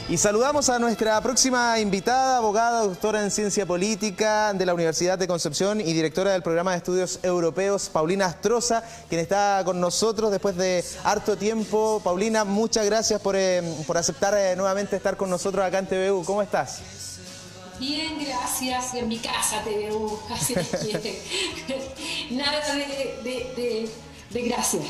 Y saludamos a nuestra próxima invitada, abogada, doctora en Ciencia Política de la Universidad de Concepción y directora del Programa de Estudios Europeos, Paulina Astroza, quien está con nosotros después de harto tiempo. Paulina, muchas gracias por aceptar nuevamente estar con nosotros acá en TVU. ¿Cómo estás? Bien, gracias. En mi casa TVU, así que nada de gracias.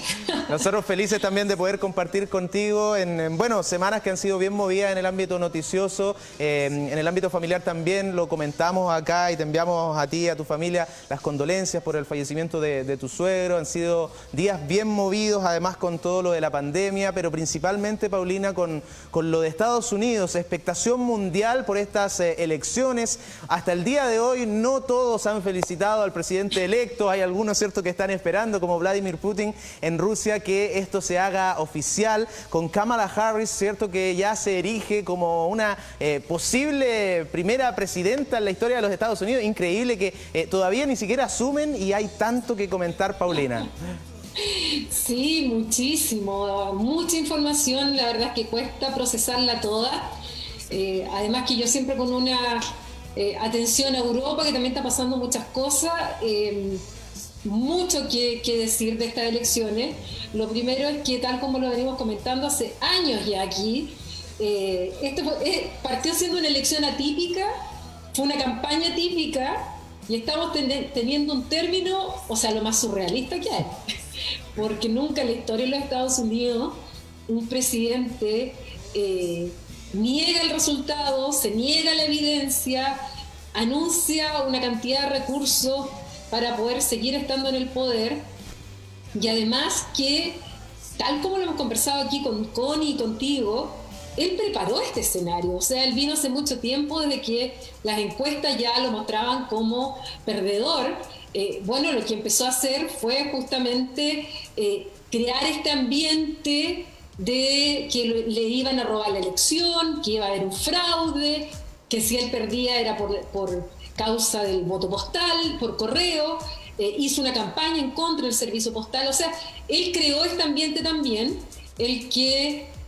Nosotros felices también de poder compartir contigo en semanas que han sido bien movidas en el ámbito noticioso, en el ámbito familiar también lo comentamos acá y te enviamos a ti y a tu familia las condolencias por el fallecimiento de tu suegro. Han sido días bien movidos, además con todo lo de la pandemia, pero principalmente, Paulina, con lo de Estados Unidos, expectación mundial por estas elecciones. Hasta el día de hoy no todos han felicitado al presidente electo, hay algunos, ¿cierto?, que están esperando, como Vladimir Putin en Rusia, que esto se haga oficial, con Kamala Harris, cierto, que ya se erige como una posible primera presidenta en la historia de los Estados Unidos. Increíble que todavía ni siquiera asumen y hay tanto que comentar, Paulina. Sí, muchísimo, mucha información, la verdad es que cuesta procesarla toda. Además que yo siempre con una atención a Europa, que también está pasando muchas cosas. Mucho que decir de estas elecciones. Lo primero es que, tal como lo venimos comentando hace años ya aquí, partió siendo una elección atípica, fue una campaña atípica y estamos teniendo un término, o sea, lo más surrealista que hay, porque nunca en la historia de los Estados Unidos un presidente niega el resultado, se niega la evidencia, anuncia una cantidad de recursos para poder seguir estando en el poder, y además que, tal como lo hemos conversado aquí con Connie y contigo, él preparó este escenario. O sea, él vino hace mucho tiempo, desde que las encuestas ya lo mostraban como perdedor. Lo que empezó a hacer fue justamente crear este ambiente de que le iban a robar la elección, que iba a haber un fraude, que si él perdía era por causa del voto postal, por correo. Hizo una campaña en contra del servicio postal. O sea, él creó este ambiente también, él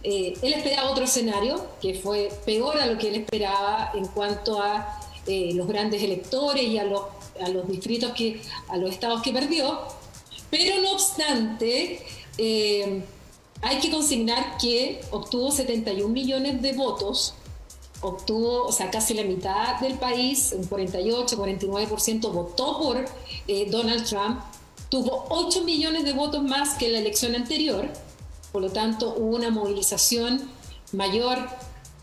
esperaba otro escenario, que fue peor a lo que él esperaba en cuanto a los grandes electores y a los distritos, a los estados que perdió. Pero no obstante, hay que consignar que obtuvo 71 millones de votos, obtuvo, o sea, casi la mitad del país, un 48-49% votó por Donald Trump, tuvo 8 millones de votos más que la elección anterior, por lo tanto hubo una movilización mayor,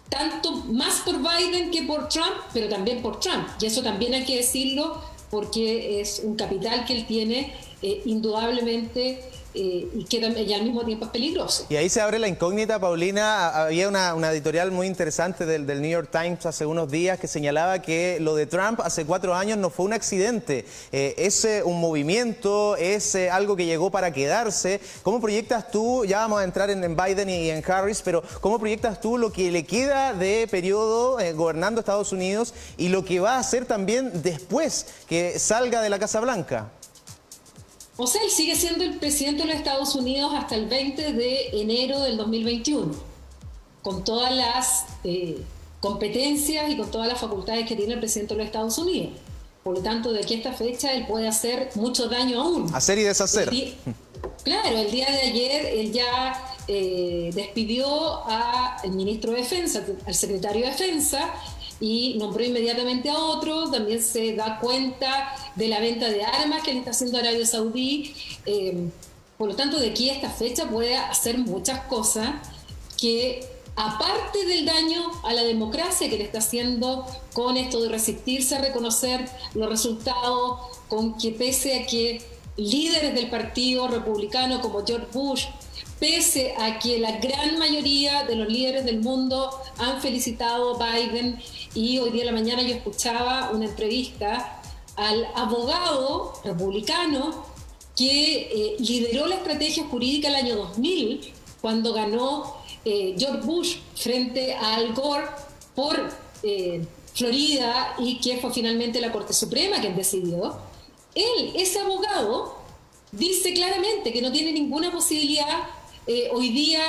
tanto más por Biden que por Trump, pero también por Trump, y eso también hay que decirlo porque es un capital que él tiene indudablemente, y al mismo tiempo es peligroso. Y ahí se abre la incógnita, Paulina. Había una editorial muy interesante del New York Times hace unos días que señalaba que lo de Trump hace 4 años no fue un accidente, es un movimiento, es algo que llegó para quedarse. ¿Cómo proyectas tú, ya vamos a entrar en Biden y en Harris, pero cómo proyectas tú lo que le queda de periodo gobernando Estados Unidos y lo que va a hacer también después que salga de la Casa Blanca? O sea, él sigue siendo el presidente de los Estados Unidos hasta el 20 de enero del 2021, con todas las competencias y con todas las facultades que tiene el presidente de los Estados Unidos. Por lo tanto, de aquí a esta fecha, él puede hacer mucho daño aún. Hacer y deshacer. Claro, el día de ayer él ya despidió al ministro de Defensa, al secretario de Defensa, y nombró inmediatamente a otro. También se da cuenta de la venta de armas que le está haciendo Arabia Saudí. Por lo tanto, de aquí a esta fecha puede hacer muchas cosas que, aparte del daño a la democracia que le está haciendo con esto de resistirse a reconocer los resultados, con que pese a que líderes del partido republicano como George Bush, pese a que la gran mayoría de los líderes del mundo han felicitado a Biden, y hoy día en la mañana yo escuchaba una entrevista al abogado republicano que lideró la estrategia jurídica el año 2000, cuando ganó George Bush frente a Al Gore por Florida, y que fue finalmente la Corte Suprema quien decidió. Ese abogado, dice claramente que no tiene ninguna posibilidad hoy día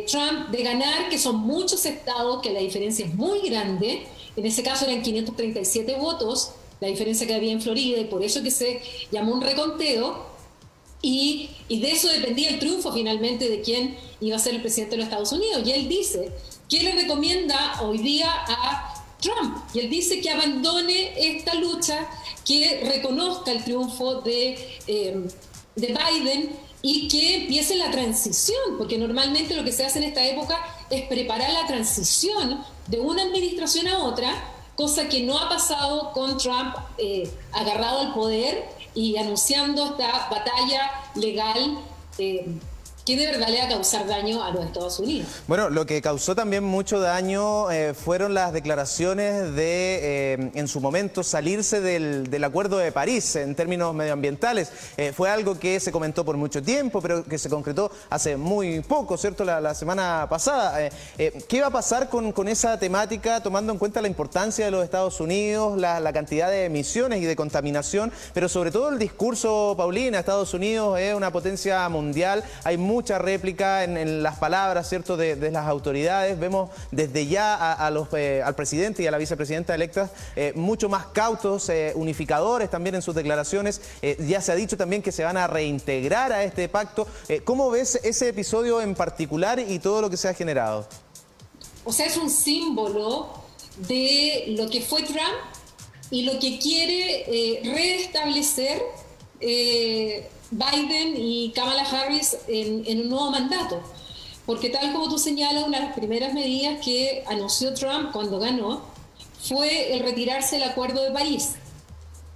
Trump de ganar, que son muchos estados, que la diferencia es muy grande. En ese caso eran 537 votos, la diferencia que había en Florida, y por eso que se llamó un reconteo. Y de eso dependía el triunfo finalmente de quién iba a ser el presidente de los Estados Unidos. Y él dice que le recomienda hoy día a Trump. Y él dice que abandone esta lucha, que reconozca el triunfo de Biden y que empiece la transición, porque normalmente lo que se hace en esta época es preparar la transición de una administración a otra, cosa que no ha pasado con Trump agarrado al poder y anunciando esta batalla legal que de verdad le va a causar daño a los Estados Unidos. Bueno, lo que causó también mucho daño fueron las declaraciones de, en su momento, salirse del Acuerdo de París en términos medioambientales. Fue algo que se comentó por mucho tiempo, pero que se concretó hace muy poco, ¿cierto? La semana pasada. ¿Qué va a pasar con esa temática, tomando en cuenta la importancia de los Estados Unidos, la cantidad de emisiones y de contaminación, pero sobre todo el discurso, Paulina? Estados Unidos es una potencia mundial, hay mucha réplica en las palabras, ¿cierto?, de las autoridades. Vemos desde ya al presidente y a la vicepresidenta electas mucho más cautos, unificadores también en sus declaraciones. Ya se ha dicho también que se van a reintegrar a este pacto. ¿Cómo ves ese episodio en particular y todo lo que se ha generado? O sea, es un símbolo de lo que fue Trump y lo que quiere restablecer Biden y Kamala Harris en un nuevo mandato. Porque tal como tú señalas, una de las primeras medidas que anunció Trump cuando ganó fue el retirarse del Acuerdo de París.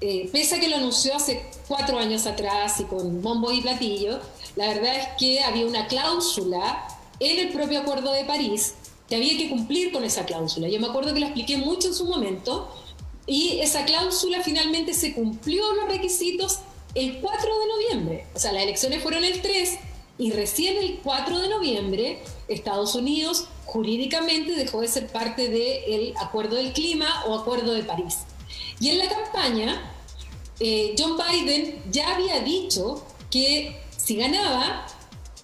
Pese a que lo anunció hace 4 años atrás y con bombo y platillo, la verdad es que había una cláusula en el propio Acuerdo de París que había que cumplir con esa cláusula. Yo me acuerdo que la expliqué mucho en su momento, y esa cláusula finalmente se cumplió los requisitos el 4 de noviembre. O sea, las elecciones fueron el 3 y recién el 4 de noviembre Estados Unidos jurídicamente dejó de ser parte del Acuerdo del Clima o Acuerdo de París. Y en la campaña, John Biden ya había dicho que si ganaba,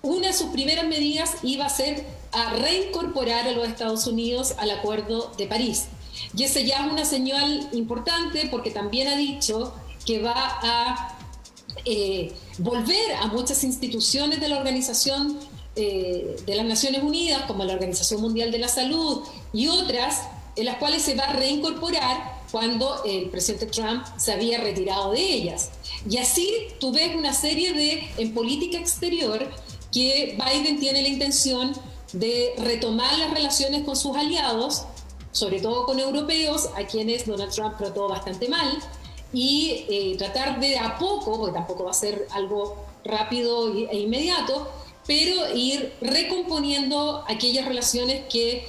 una de sus primeras medidas iba a ser a reincorporar a los Estados Unidos al Acuerdo de París. Y ese ya es una señal importante, porque también ha dicho que va a volver a muchas instituciones de la Organización de las Naciones Unidas, como la Organización Mundial de la Salud y otras, en las cuales se va a reincorporar cuando el presidente Trump se había retirado de ellas. Y así tú ves una serie en política exterior, que Biden tiene la intención de retomar las relaciones con sus aliados, sobre todo con europeos, a quienes Donald Trump trató bastante mal, y tratar de a poco, porque tampoco va a ser algo rápido e inmediato, pero ir recomponiendo aquellas relaciones que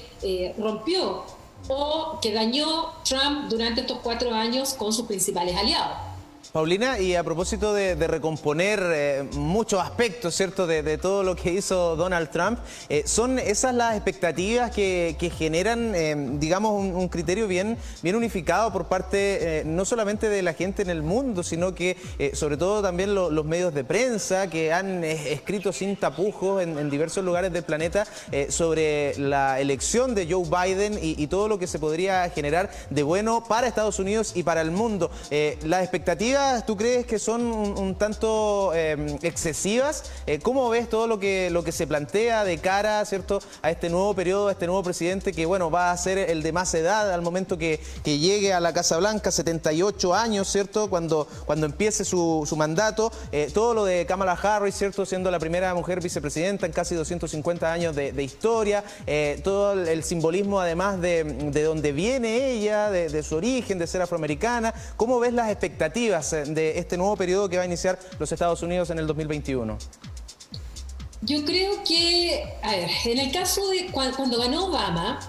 rompió o que dañó Trump durante estos 4 años con sus principales aliados. Paulina, y a propósito de recomponer muchos aspectos, ¿cierto?, de todo lo que hizo Donald Trump, ¿son esas las expectativas que generan, digamos, un criterio bien unificado por parte no solamente de la gente en el mundo, sino que sobre todo también los medios de prensa, que han escrito sin tapujos en diversos lugares del planeta sobre la elección de Joe Biden y todo lo que se podría generar de bueno para Estados Unidos y para el mundo? Las expectativas, ¿tú crees que son un tanto excesivas? ¿Cómo ves todo lo que se plantea de cara, ¿cierto?, a este nuevo periodo, a este nuevo presidente que, bueno, va a ser el de más edad al momento que llegue a la Casa Blanca, 78 años, ¿cierto?, cuando empiece su mandato? Todo lo de Kamala Harris, ¿cierto?, siendo la primera mujer vicepresidenta en casi 250 años de historia, todo el simbolismo además de dónde viene ella, de su origen, de ser afroamericana. ¿Cómo ves las expectativas de este nuevo periodo que va a iniciar los Estados Unidos en el 2021? Yo creo que, a ver, en el caso de cuando ganó Obama,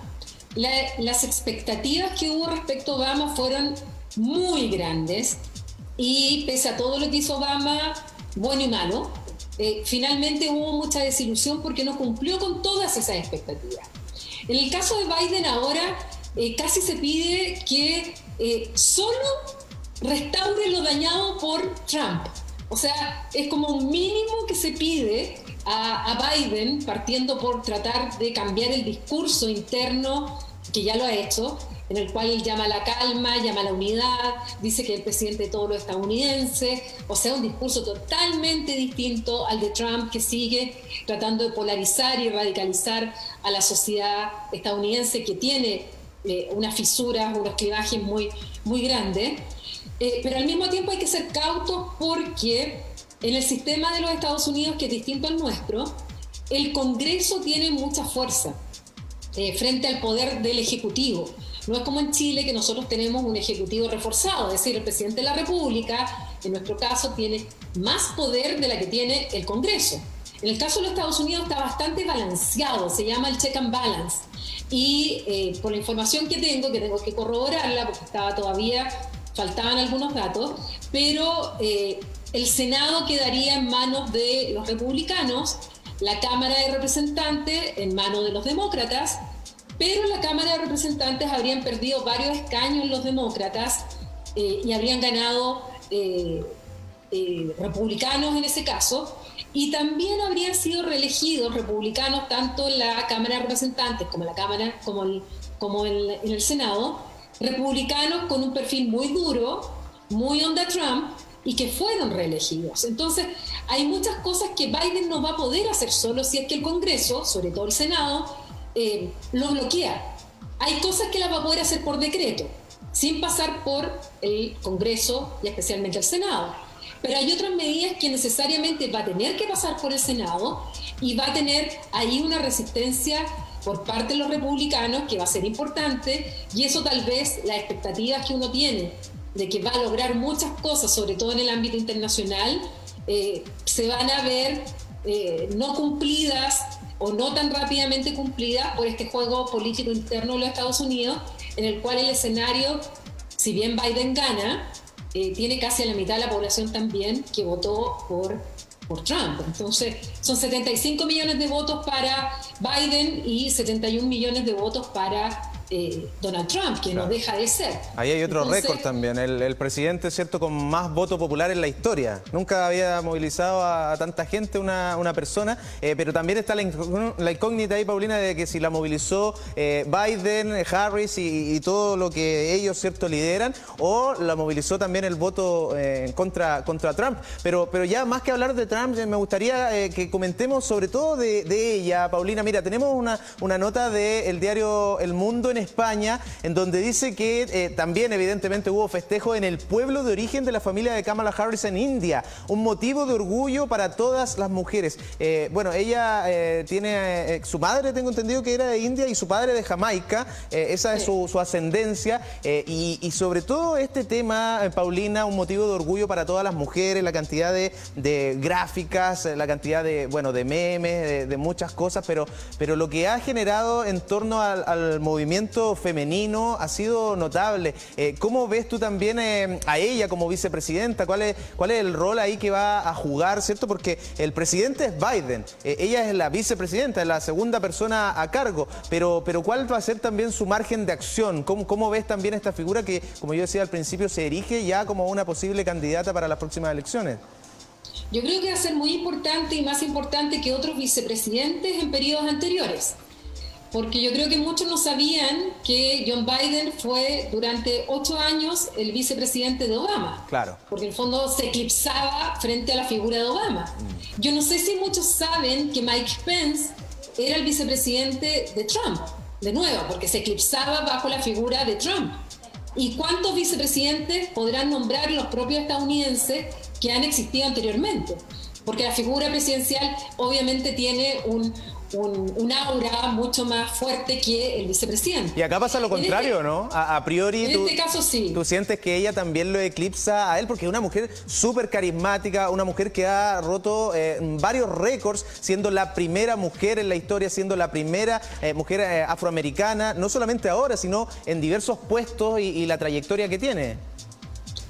las expectativas que hubo respecto a Obama fueron muy grandes, y pese a todo lo que hizo Obama, bueno y malo, finalmente hubo mucha desilusión porque no cumplió con todas esas expectativas. En el caso de Biden ahora, casi se pide que solo restaure lo dañado por Trump. O sea, es como un mínimo que se pide a Biden, partiendo por tratar de cambiar el discurso interno, que ya lo ha hecho, en el cual él llama a la calma, llama a la unidad, dice que es el presidente de todos los estadounidenses, o sea, un discurso totalmente distinto al de Trump, que sigue tratando de polarizar y radicalizar a la sociedad estadounidense, que tiene unas fisuras, unos clivajes muy, muy grandes. Pero al mismo tiempo hay que ser cautos porque en el sistema de los Estados Unidos, que es distinto al nuestro, el Congreso tiene mucha fuerza frente al poder del Ejecutivo. No es como en Chile, que nosotros tenemos un Ejecutivo reforzado, es decir, el presidente de la República, en nuestro caso, tiene más poder de la que tiene el Congreso. En el caso de los Estados Unidos está bastante balanceado, se llama el check and balance. Y por la información que tengo que corroborarla, porque faltaban algunos datos, pero el Senado quedaría en manos de los republicanos, la Cámara de Representantes en manos de los demócratas, pero en la Cámara de Representantes habrían perdido varios escaños los demócratas y habrían ganado republicanos en ese caso, y también habrían sido reelegidos republicanos tanto en la Cámara de Representantes como en la Cámara en el Senado, republicanos con un perfil muy duro, muy onda Trump, y que fueron reelegidos. Entonces, hay muchas cosas que Biden no va a poder hacer solo si es que el Congreso, sobre todo el Senado, lo bloquea. Hay cosas que las va a poder hacer por decreto, sin pasar por el Congreso y especialmente el Senado. Pero hay otras medidas que necesariamente va a tener que pasar por el Senado y va a tener ahí una resistencia por parte de los republicanos que va a ser importante, y eso tal vez las expectativas que uno tiene de que va a lograr muchas cosas, sobre todo en el ámbito internacional, se van a ver no cumplidas o no tan rápidamente cumplidas por este juego político interno de los Estados Unidos, en el cual el escenario, si bien Biden gana, tiene casi a la mitad de la población también que votó por Trump. Entonces, son 75 millones de votos para Biden y 71 millones de votos para Donald Trump, que claro, no deja de ser. Ahí hay otro récord también, el presidente, ¿cierto?, con más voto popular en la historia. Nunca había movilizado a tanta gente una persona, pero también está la incógnita ahí, Paulina, de que si la movilizó Biden, Harris y todo lo que ellos, ¿cierto?, lideran, o la movilizó también el voto contra Trump. Pero ya más que hablar de Trump, me gustaría que comentemos sobre todo de ella, Paulina. Mira, tenemos una nota del diario El Mundo en España, en donde dice que también evidentemente hubo festejo en el pueblo de origen de la familia de Kamala Harris en India, un motivo de orgullo para todas las mujeres. Bueno, ella tiene, su madre tengo entendido que era de India y su padre de Jamaica, esa es su ascendencia, y sobre todo este tema, Paulina, un motivo de orgullo para todas las mujeres, la cantidad de gráficas, la cantidad de memes, de muchas cosas, pero lo que ha generado en torno al movimiento femenino ha sido notable. ¿Cómo ves tú también a ella como vicepresidenta? ¿Cuál es el rol ahí que va a jugar, cierto? Porque el presidente es Biden, ella es la vicepresidenta, es la segunda persona a cargo, pero ¿cuál va a ser también su margen de acción? ¿Cómo ves también esta figura que, como yo decía al principio, se erige ya como una posible candidata para las próximas elecciones? Yo creo que va a ser muy importante y más importante que otros vicepresidentes en periodos anteriores. Porque yo creo que muchos no sabían que John Biden fue durante 8 años el vicepresidente de Obama. Claro. Porque en el fondo se eclipsaba frente a la figura de Obama. Yo no sé si muchos saben que Mike Pence era el vicepresidente de Trump, de nuevo, porque se eclipsaba bajo la figura de Trump. ¿Y cuántos vicepresidentes podrán nombrar los propios estadounidenses que han existido anteriormente? Porque la figura presidencial obviamente tiene un aura mucho más fuerte que el vicepresidente. Y acá pasa lo contrario, ¿no? A priori, en este caso sí. Tú sientes que ella también lo eclipsa a él, porque es una mujer súper carismática, una mujer que ha roto varios récords, siendo la primera mujer en la historia, siendo la primera mujer afroamericana, no solamente ahora, sino en diversos puestos y la trayectoria que tiene.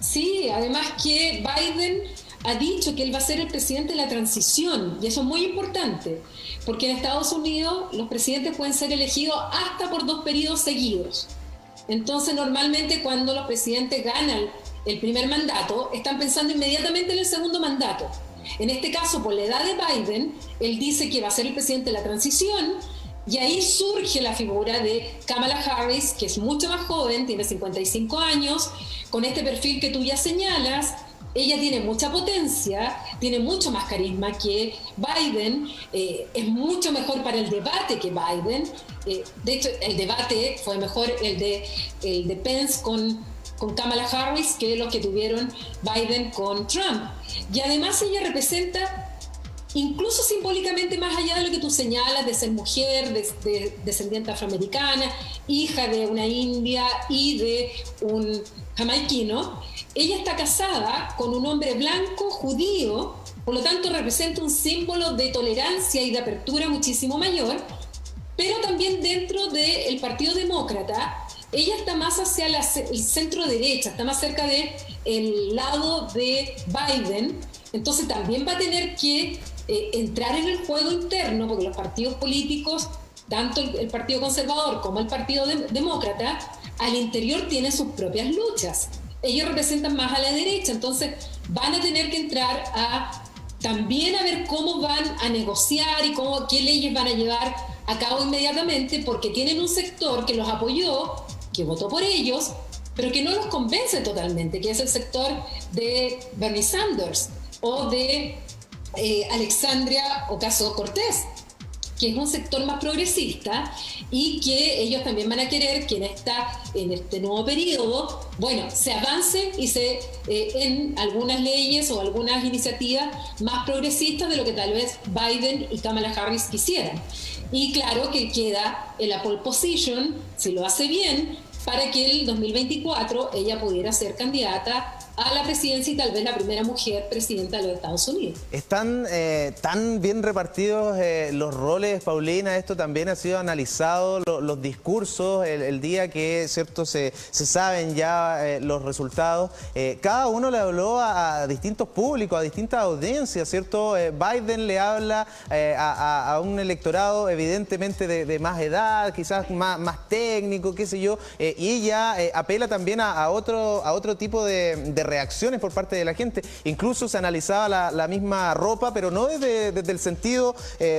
Sí, además que Biden ha dicho que él va a ser el presidente de la transición, y eso es muy importante, porque en Estados Unidos los presidentes pueden ser elegidos hasta por 2 periodos seguidos. Entonces, normalmente cuando los presidentes ganan el primer mandato, están pensando inmediatamente en el segundo mandato. En este caso, por la edad de Biden, él dice que va a ser el presidente de la transición, y ahí surge la figura de Kamala Harris, que es mucho más joven, tiene 55 años, con este perfil que tú ya señalas. Ella tiene mucha potencia, tiene mucho más carisma que Biden, es mucho mejor para el debate que Biden. De hecho, el debate fue mejor el de Pence con Kamala Harris que los que tuvieron Biden con Trump. Y además ella representa, incluso simbólicamente, más allá de lo que tú señalas de ser mujer, de descendiente afroamericana, hija de una india y de un jamaiquino, ella está casada con un hombre blanco judío, por lo tanto representa un símbolo de tolerancia y de apertura muchísimo mayor, pero también dentro del Partido Demócrata, ella está más hacia el centro derecha, está más cerca del lado de Biden, entonces también va a tener que entrar en el juego interno, porque los partidos políticos, tanto el Partido Conservador como el Partido Demócrata, al interior tienen sus propias luchas. Ellos representan más a la derecha, entonces van a tener que entrar también a ver cómo van a negociar y qué leyes van a llevar a cabo inmediatamente, porque tienen un sector que los apoyó, que votó por ellos, pero que no los convence totalmente, que es el sector de Bernie Sanders o de Alexandria Ocasio-Cortez, que es un sector más progresista y que ellos también van a querer que en este nuevo periodo, bueno, se avance y en algunas leyes o algunas iniciativas más progresistas de lo que tal vez Biden y Kamala Harris quisieran. Y claro que queda en la pole position, si lo hace bien, para que el 2024 ella pudiera ser candidata a la presidencia y tal vez la primera mujer presidenta de los Estados Unidos. Están tan bien repartidos los roles, Paulina. Esto también ha sido analizado, los discursos, el día que, ¿cierto?, se saben ya los resultados. Cada uno le habló a distintos públicos, a distintas audiencias, ¿cierto? Biden le habla a un electorado evidentemente de más edad, quizás más técnico, qué sé yo, y ella apela también a otro tipo de reacciones por parte de la gente. Incluso se analizaba la misma ropa, pero no desde el sentido,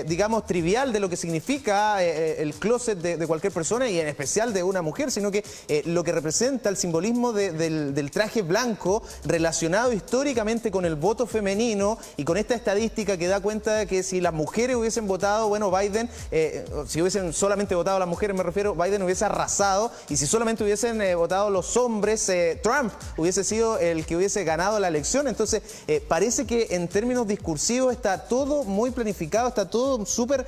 digamos, trivial de lo que significa el closet de cualquier persona y en especial de una mujer, sino que lo que representa el simbolismo del traje blanco relacionado históricamente con el voto femenino y con esta estadística que da cuenta de que si las mujeres hubiesen votado, bueno, Biden, si hubiesen solamente votado las mujeres, me refiero, Biden hubiese arrasado, y si solamente hubiesen votado los hombres, Trump hubiese sido el que hubiese ganado la elección. Entonces, parece que en términos discursivos está todo muy planificado, está todo súper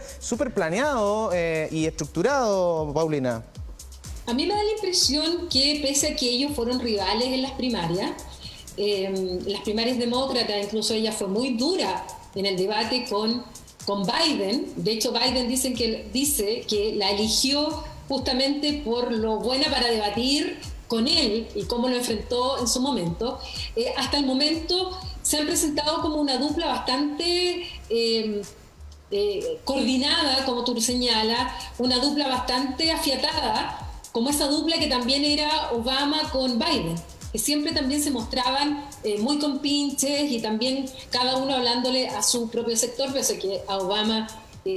planeado y estructurado, Paulina. A mí me da la impresión que pese a que ellos fueron rivales en las primarias demócratas, incluso ella fue muy dura en el debate con Biden. De hecho, Biden dice que la eligió justamente por lo buena para debatir con él y cómo lo enfrentó en su momento. Hasta el momento se han presentado como una dupla bastante coordinada, como tú señalas, una dupla bastante afiatada, como esa dupla que también era Obama con Biden, que siempre también se mostraban muy compinches y también cada uno hablándole a su propio sector, pese a que a Obama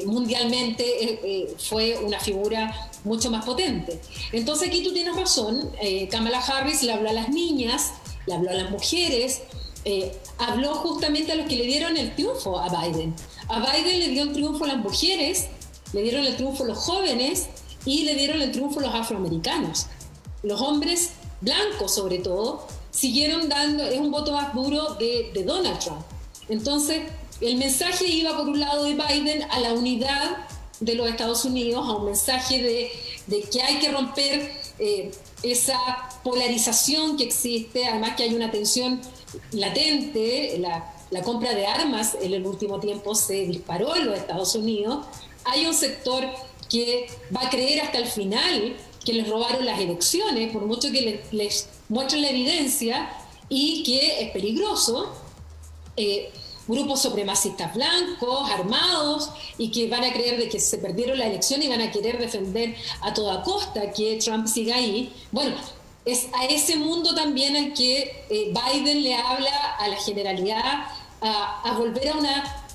mundialmente fue una figura mucho más potente. Entonces aquí tú tienes razón, Kamala Harris le habló a las niñas, le habló a las mujeres, habló justamente a los que le dieron el triunfo a Biden. A Biden le dio el triunfo a las mujeres, le dieron el triunfo a los jóvenes y le dieron el triunfo a los afroamericanos. Los hombres blancos, sobre todo, siguieron dando, es un voto más duro de Donald Trump. Entonces, el mensaje iba por un lado de Biden a la unidad de los Estados Unidos, a un mensaje de que hay que romper esa polarización que existe, además que hay una tensión latente, la compra de armas en el último tiempo se disparó en los Estados Unidos, hay un sector que va a creer hasta el final que les robaron las elecciones, por mucho que les muestren la evidencia, y que es peligroso. Grupos supremacistas blancos, armados, y que van a creer de que se perdieron la elección y van a querer defender a toda costa que Trump siga ahí. Bueno, es a ese mundo también al que Biden le habla a la generalidad a volver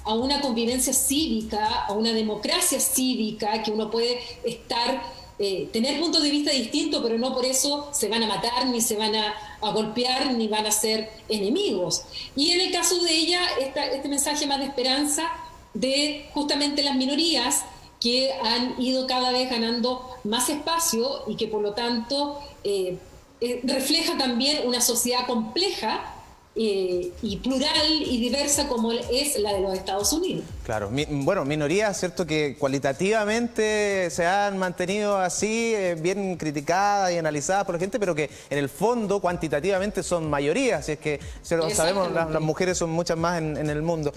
a una convivencia cívica, a una democracia cívica, que uno puede tener puntos de vista distintos, pero no por eso se van a matar, ni se van a golpear, ni van a ser enemigos. Y en el caso de ella, este mensaje más de esperanza de justamente las minorías, que han ido cada vez ganando más espacio y que por lo tanto refleja también una sociedad compleja y plural y diversa como es la de los Estados Unidos. Claro, bueno, minorías, ¿cierto?, que cualitativamente se han mantenido así, bien criticadas y analizadas por la gente, pero que en el fondo cuantitativamente son mayorías, si es que sabemos, las mujeres son muchas más en el mundo.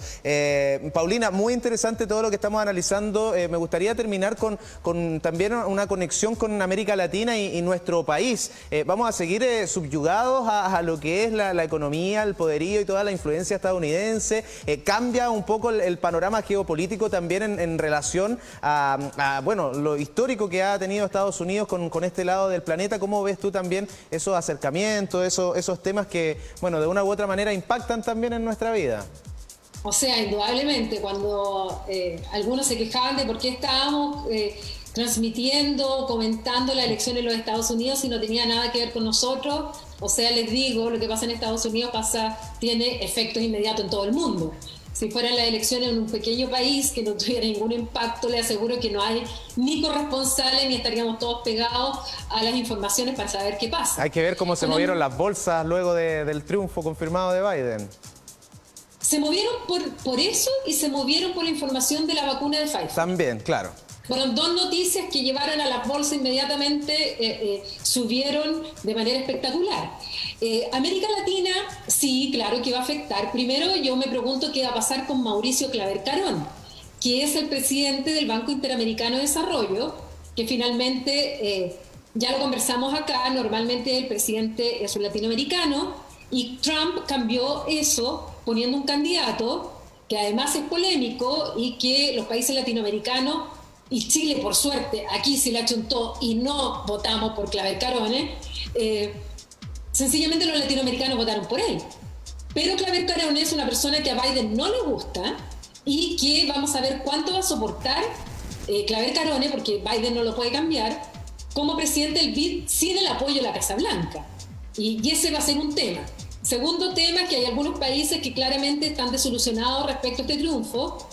Paulina, muy interesante todo lo que estamos analizando. Me gustaría terminar con también una conexión con América Latina y nuestro país. Vamos a seguir subyugados a lo que es la economía, el poderío y toda la influencia estadounidense. Cambia un poco el panorama geopolítico también en relación a bueno, lo histórico que ha tenido Estados Unidos con este lado del planeta. ¿Cómo ves tú también esos acercamientos, esos temas que, bueno, de una u otra manera impactan también en nuestra vida? O sea, indudablemente, cuando algunos se quejaban de por qué estábamos transmitiendo, comentando la elección en los Estados Unidos y no tenía nada que ver con nosotros, o sea, les digo, lo que pasa en Estados Unidos tiene efectos inmediatos en todo el mundo. Si fueran las elecciones en un pequeño país que no tuviera ningún impacto, le aseguro que no hay ni corresponsales ni estaríamos todos pegados a las informaciones para saber qué pasa. Hay que ver cómo se movieron las bolsas luego del triunfo confirmado de Biden. Se movieron por eso y se movieron por la información de la vacuna de Pfizer. También, claro. Fueron dos noticias que llevaron a las bolsas inmediatamente, subieron de manera espectacular. América Latina, sí, claro que va a afectar. Primero, yo me pregunto qué va a pasar con Mauricio Claver Carón, que es el presidente del Banco Interamericano de Desarrollo, que finalmente, ya lo conversamos acá, normalmente el presidente es un latinoamericano, y Trump cambió eso poniendo un candidato que además es polémico y que los países latinoamericanos, y Chile, por suerte, aquí se le achuntó y no votamos por Claver Carone, sencillamente los latinoamericanos votaron por él. Pero Claver Carone es una persona que a Biden no le gusta y que vamos a ver cuánto va a soportar Claver Carone, porque Biden no lo puede cambiar, como presidente del BID sin el apoyo de la Casa Blanca. Y ese va a ser un tema. Segundo tema, que hay algunos países que claramente están desilusionados respecto a este triunfo.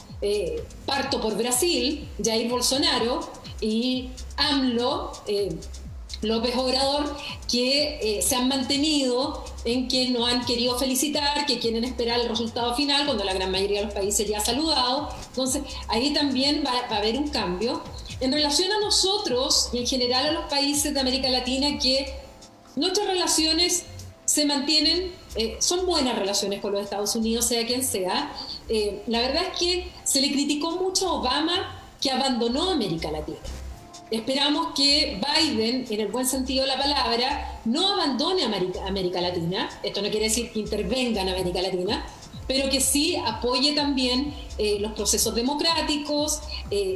Parto por Brasil, Jair Bolsonaro y AMLO, López Obrador, que se han mantenido en que no han querido felicitar, que quieren esperar el resultado final, cuando la gran mayoría de los países ya ha saludado. Entonces, ahí también va a haber un cambio. En relación a nosotros y en general a los países de América Latina, que nuestras relaciones se mantienen, son buenas relaciones con los Estados Unidos, sea quien sea. La verdad es que se le criticó mucho a Obama que abandonó América Latina. Esperamos que Biden, en el buen sentido de la palabra, no abandone América Latina. Esto no quiere decir que intervenga en América Latina, pero que sí apoye también los procesos democráticos,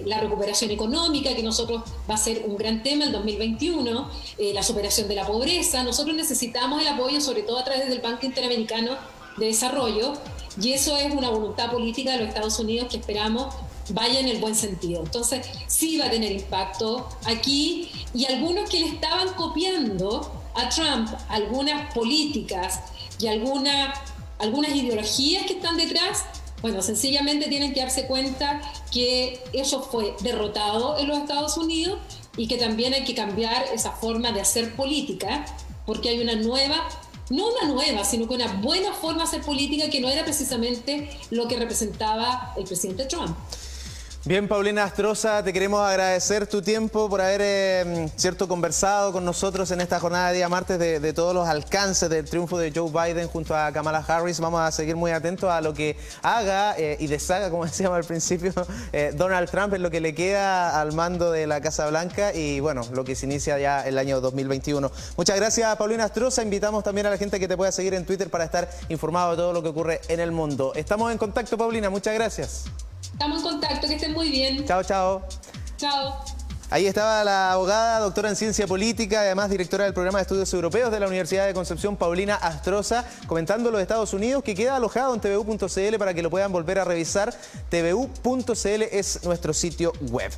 la recuperación económica, que nosotros va a ser un gran tema el 2021, la superación de la pobreza. Nosotros necesitamos el apoyo, sobre todo a través del Banco Interamericano de Desarrollo, y eso es una voluntad política de los Estados Unidos que esperamos vaya en el buen sentido. Entonces, sí va a tener impacto aquí, y algunos que le estaban copiando a Trump algunas políticas y algunas ideologías que están detrás, bueno, sencillamente tienen que darse cuenta que eso fue derrotado en los Estados Unidos y que también hay que cambiar esa forma de hacer política, porque hay una nueva, no una nueva, sino que una buena forma de hacer política que no era precisamente lo que representaba el presidente Trump. Bien, Paulina Astroza, te queremos agradecer tu tiempo por haber conversado con nosotros en esta jornada de día martes de todos los alcances del triunfo de Joe Biden junto a Kamala Harris. Vamos a seguir muy atentos a lo que haga y deshaga, como decíamos al principio, Donald Trump en lo que le queda al mando de la Casa Blanca y, bueno, lo que se inicia ya el año 2021. Muchas gracias, Paulina Astroza. Invitamos también a la gente que te pueda seguir en Twitter para estar informado de todo lo que ocurre en el mundo. Estamos en contacto, Paulina. Muchas gracias. Estamos en contacto, que estén muy bien. Chao, chao. Chao. Ahí estaba la abogada, doctora en ciencia política, además directora del programa de estudios europeos de la Universidad de Concepción, Paulina Astroza, comentando los Estados Unidos, que queda alojado en tvu.cl para que lo puedan volver a revisar. tvu.cl es nuestro sitio web.